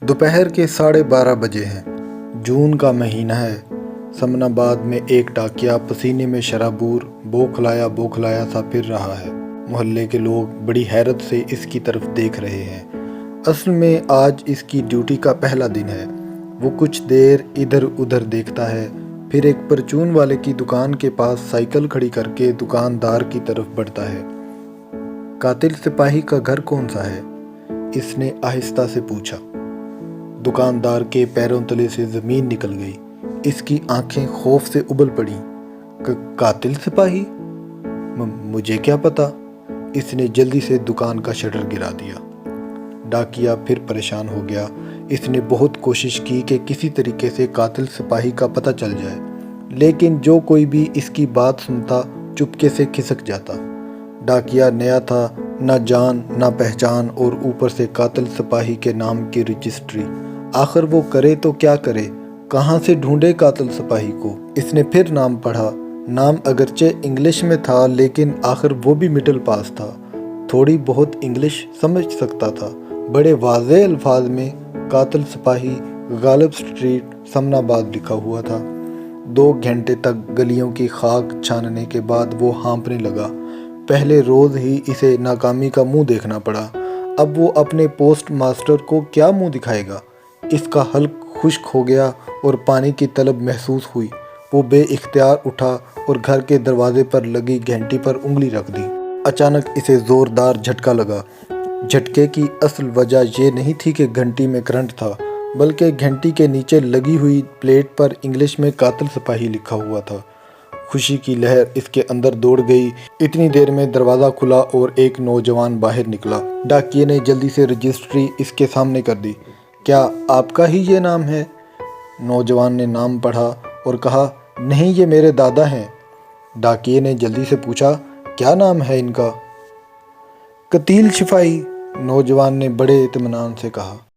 دوپہر کے 12:30 بجے ہیں۔ جون کا مہینہ ہے۔ سمن آباد میں ایک ڈاکیا پسینے میں شرابور بوکھلایا سا پھر رہا ہے۔ محلے کے لوگ بڑی حیرت سے اس کی طرف دیکھ رہے ہیں۔ اصل میں آج اس کی ڈیوٹی کا پہلا دن ہے۔ وہ کچھ دیر ادھر ادھر دیکھتا ہے، پھر ایک پرچون والے کی دکان کے پاس سائیکل کھڑی کر کے دکاندار کی طرف بڑھتا ہے۔ قاتل سپاہی کا گھر کون سا ہے؟ اس نے آہستہ سے پوچھا۔ دکاندار کے پیروں تلے سے زمین نکل گئی۔ اس کی آنکھیں خوف سے ابل پڑیں۔ قاتل سپاہی؟ مجھے کیا پتا؟ اس نے جلدی سے دکان کا شٹر گرا دیا۔ ڈاکیا پھر پریشان ہو گیا۔ اس نے بہت کوشش کی کہ کسی طریقے سے قاتل سپاہی کا پتہ چل جائے، لیکن جو کوئی بھی اس کی بات سنتا چپکے سے کھسک جاتا۔ ڈاکیا نیا تھا، نہ جان نہ پہچان، اور اوپر سے قاتل سپاہی کے نام کی رجسٹری۔ آخر وہ کرے تو کیا کرے؟ کہاں سے ڈھونڈے قاتل سپاہی کو؟ اس نے پھر نام پڑھا۔ نام اگرچہ انگلش میں تھا، لیکن آخر وہ بھی مڈل پاس تھا۔ تھوڑی بہت انگلش سمجھ سکتا تھا۔ بڑے واضح الفاظ میں قاتل سپاہی، غالب اسٹریٹ، سمن آباد لکھا ہوا تھا۔ 2 گھنٹے تک گلیوں کی خاک چھاننے کے بعد وہ ہانپنے لگا۔ پہلے روز ہی اسے ناکامی کا منہ دیکھنا پڑا۔ اب وہ اپنے پوسٹ ماسٹر کو کیا منہ دکھائے گا؟ اس کا حلق خشک ہو گیا اور پانی کی طلب محسوس ہوئی۔ وہ بے اختیار اٹھا اور گھر کے دروازے پر لگی گھنٹی پر انگلی رکھ دی۔ اچانک اسے زوردار جھٹکا لگا۔ جھٹکے کی اصل وجہ یہ نہیں تھی کہ گھنٹی میں کرنٹ تھا، بلکہ گھنٹی کے نیچے لگی ہوئی پلیٹ پر انگلش میں قاتل سپاہی لکھا ہوا تھا۔ خوشی کی لہر اس کے اندر دوڑ گئی۔ اتنی دیر میں دروازہ کھلا اور ایک نوجوان باہر نکلا۔ ڈاکیے نے جلدی سے رجسٹری اس کے سامنے کر دی۔ کیا آپ کا ہی یہ نام ہے؟ نوجوان نے نام پڑھا اور کہا، نہیں، یہ میرے دادا ہیں۔ ڈاکیے نے جلدی سے پوچھا، کیا نام ہے ان کا؟ قتیل شفاہی، نوجوان نے بڑے اطمینان سے کہا۔